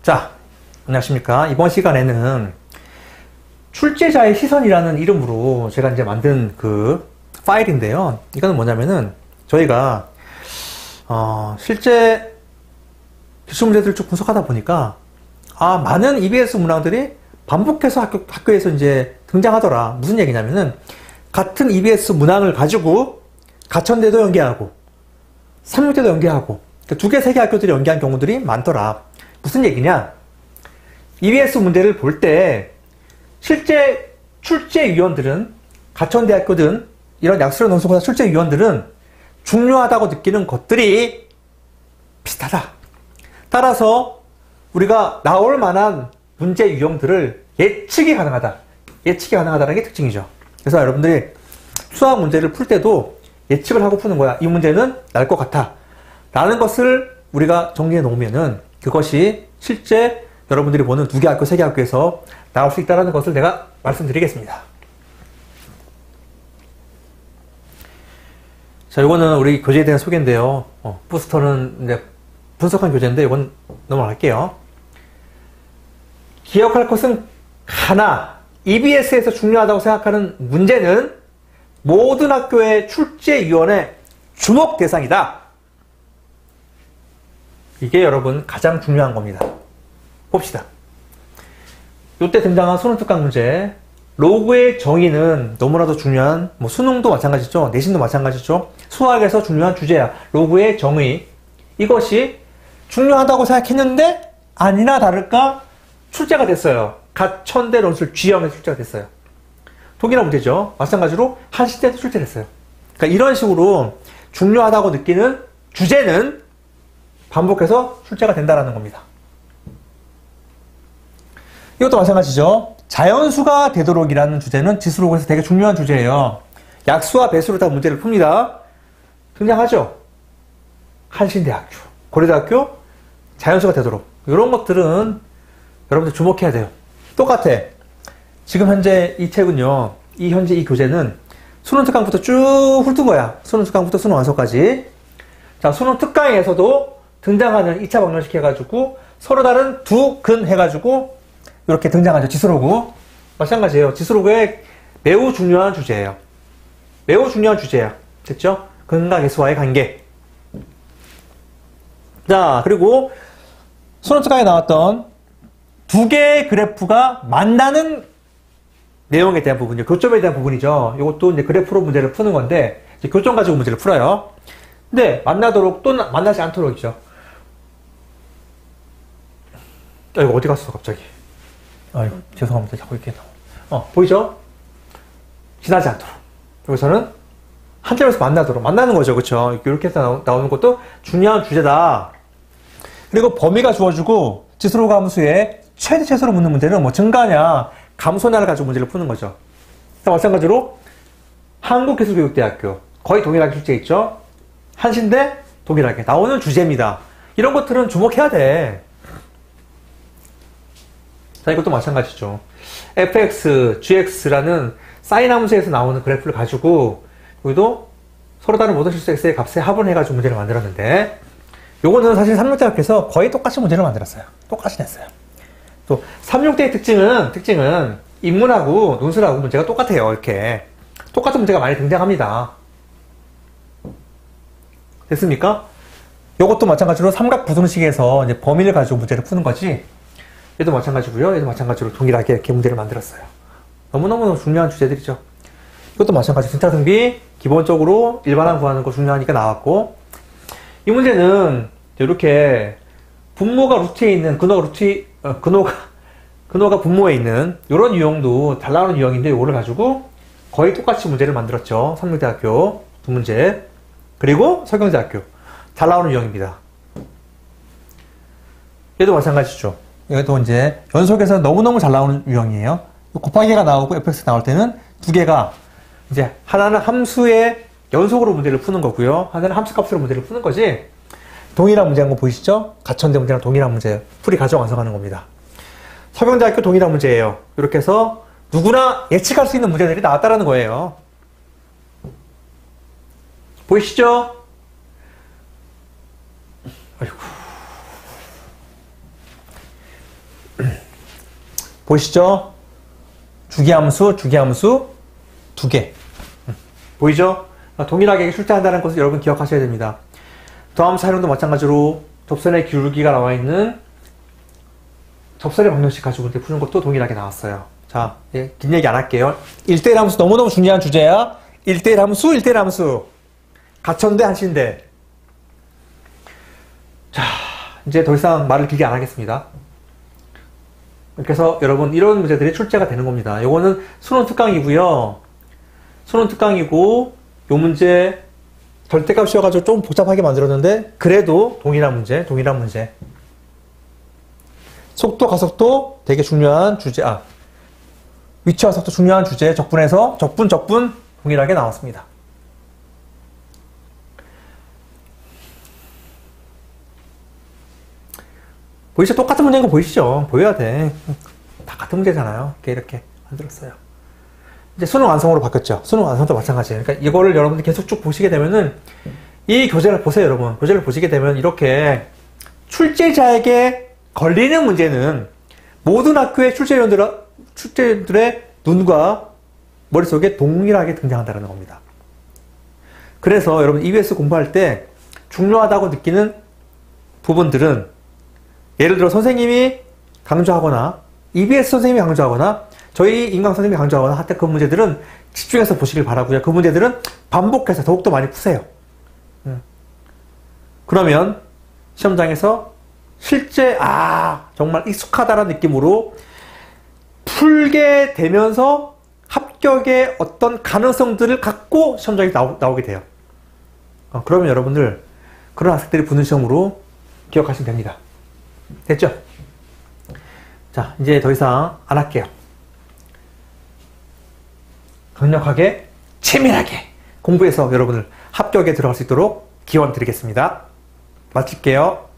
자, 안녕하십니까. 이번 시간에는 출제자의 시선이라는 이름으로 제가 이제 만든 그 파일인데요. 이거는 뭐냐면은 저희가 실제 기출문제들을 쭉 분석하다 보니까 많은 EBS 문항들이 반복해서 학교에서 이제 등장하더라. 무슨 얘기냐면은 같은 EBS 문항을 가지고 가천대도 연계하고 3육대도 연계하고 두 개, 세 개 학교들이 연계한 경우들이 많더라. 무슨 얘기냐? EBS 문제를 볼 때 실제 출제위원들은 가천대학교든 이런 약수련 논술고사 출제위원들은 중요하다고 느끼는 것들이 비슷하다. 따라서 우리가 나올 만한 문제 유형들을 예측이 가능하다. 예측이 가능하다는 게 특징이죠. 그래서 여러분들이 수학 문제를 풀 때도 예측을 하고 푸는 거야. 이 문제는 날 것 같아. 라는 것을 우리가 정리해 놓으면은 그것이 실제 여러분들이 보는 두 개 학교, 세 개 학교에서 나올 수 있다는 것을 내가 말씀드리겠습니다. 자, 이거는 우리 교재에 대한 소개인데요. 부스터는 이제 분석한 교재인데 이건 넘어갈게요. 기억할 것은 하나, EBS에서 중요하다고 생각하는 문제는 모든 학교의 출제위원의 주목 대상이다. 이게 여러분 가장 중요한 겁니다. 봅시다. 이때 등장한 수능 특강 문제, 로그의 정의는 너무나도 중요한, 수능도 마찬가지죠. 내신도 마찬가지죠. 수학에서 중요한 주제야. 로그의 정의. 이것이 중요하다고 생각했는데 아니나 다를까 출제가 됐어요. 가천대 논술 G형에 출제가 됐어요. 동일한 문제죠. 마찬가지로 한시대도 출제됐어요. 그러니까 이런 식으로 중요하다고 느끼는 주제는 반복해서 출제가 된다는 겁니다. 이것도 마찬가지죠. 자연수가 되도록이라는 주제는 지수로그에서 되게 중요한 주제예요. 약수와 배수로 다 문제를 풉니다. 등장하죠. 한신대학교, 고려대학교, 자연수가 되도록. 이런 것들은 여러분들 주목해야 돼요. 똑같아. 지금 현재 이 책은요, 현재 이 교재는 수능 특강부터 쭉 훑은 거야. 수능 특강부터 수능 완서까지. 자, 수능 특강에서도 등장하는 2차 방정식 해가지고 서로 다른 두 근 해가지고 이렇게 등장하죠. 지수로그. 마찬가지예요. 지수로그의 매우 중요한 주제예요. 매우 중요한 주제야. 됐죠? 근과 개수와의 관계. 자, 그리고 수능 특강에 나왔던 두 개의 그래프가 만나는 내용에 대한 부분이요. 교점에 대한 부분이죠. 이것도 이제 그래프로 문제를 푸는 건데, 이제 교점 가지고 문제를 풀어요. 근데 만나도록 또는 만나지 않도록이죠. 이거 어디 갔어, 갑자기? 아이고, 죄송합니다. 자꾸 이렇게 나와. 보이죠? 지나지 않도록. 여기서는 한 점에서 만나도록. 만나는 거죠. 그쵸? 이렇게 해서 나오는 것도 중요한 주제다. 그리고 범위가 주어지고, 지수로그 함수에 최대로 묻는 문제는 증가냐, 감소냐를 가지고 문제를 푸는 거죠. 마찬가지로, 한국기술교육대학교. 거의 동일하게 출제 있죠? 한신대, 동일하게. 나오는 주제입니다. 이런 것들은 주목해야 돼. 자, 이것도 마찬가지죠. fx, gx라는 사인 함수에서 나오는 그래프를 가지고 여기도 서로 다른 모든 실수 x의 값에 합을 해가지고 문제를 만들었는데 요거는 사실 3육대학교에서 거의 똑같이 문제를 만들었어요. 똑같이 냈어요. 또 3육대의 특징은 인문하고 논술하고 문제가 똑같아요. 이렇게 똑같은 문제가 많이 등장합니다. 됐습니까? 요것도 마찬가지로 삼각 부등식에서 이제 범위를 가지고 문제를 푸는 거지. 얘도 마찬가지고요. 얘도 마찬가지로 동일하게 이렇게 문제를 만들었어요. 너무너무 중요한 주제들이죠. 이것도 마찬가지. 등차등비 기본적으로 일반항 구하는 거 중요하니까 나왔고, 이 문제는 이렇게 분모가 루트에 있는 근호가 분모에 있는 이런 유형도 잘 나오는 유형인데 이거를 가지고 거의 똑같이 문제를 만들었죠. 삼육대학교 두 문제, 그리고 서경대학교 잘 나오는 유형입니다. 얘도 마찬가지죠. 이것도 이제 연속해서 너무너무 잘 나오는 유형이에요. 곱하기가 나오고 fx 나올 때는 두 개가 이제 하나는 함수의 연속으로 문제를 푸는 거고요. 하나는 함수값으로 문제를 푸는 거지. 동일한 문제인 거 보이시죠? 가천대 문제랑 동일한 문제. 풀이 가정 완성하는 겁니다. 서경대학교 동일한 문제예요. 이렇게 해서 누구나 예측할 수 있는 문제들이 나왔다라는 거예요. 보이시죠? 아이고. 보이시죠? 주기함수, 주기함수 2개. 보이죠? 동일하게 출제한다는 것을 여러분 기억하셔야 됩니다. 더함수 활용도 마찬가지로 접선의 기울기가 나와 있는 접선의 방정식 가지고 이렇게 푸는 것도 동일하게 나왔어요. 자, 긴 얘기 안 할게요. 1대1 함수 너무너무 중요한 주제야. 1대1 함수, 1대1 함수. 가천대, 한신대. 자, 이제 더 이상 말을 길게 안 하겠습니다. 그래서 여러분 이런 문제들이 출제가 되는 겁니다. 요거는 수능 특강이고요. 수능 특강이고 요 문제 절대값이어가지고 좀 복잡하게 만들었는데 그래도 동일한 문제. 속도, 가속도 되게 중요한 주제. 위치와 속도 중요한 주제. 적분에서 적분 동일하게 나왔습니다. 보이시죠? 똑같은 문제인 거 보이시죠? 보여야 돼. 다 같은 문제잖아요. 이렇게 만들었어요. 이제 수능 완성으로 바뀌었죠. 수능 완성도 마찬가지예요. 그러니까 이거를 여러분들 계속 쭉 보시게 되면은 이 교재를 보세요, 여러분. 교재를 보시게 되면 이렇게 출제자에게 걸리는 문제는 모든 학교의 출제위원들의 눈과 머릿속에 동일하게 등장한다는 겁니다. 그래서 여러분 EBS 공부할 때 중요하다고 느끼는 부분들은 예를 들어 선생님이 강조하거나 EBS 선생님이 강조하거나 저희 인강 선생님이 강조하거나 하여튼 그 문제들은 집중해서 보시길 바라고요. 그 문제들은 반복해서 더욱더 많이 푸세요. 그러면 시험장에서 실제 정말 익숙하다라는 느낌으로 풀게 되면서 합격의 어떤 가능성들을 갖고 시험장에 나오게 돼요. 그러면 여러분들 그런 학생들이 붙는 시험으로 기억하시면 됩니다. 됐죠? 자, 이제 더 이상 안 할게요. 강력하게, 치밀하게 공부해서 여러분을 합격에 들어갈 수 있도록 기원 드리겠습니다. 마칠게요.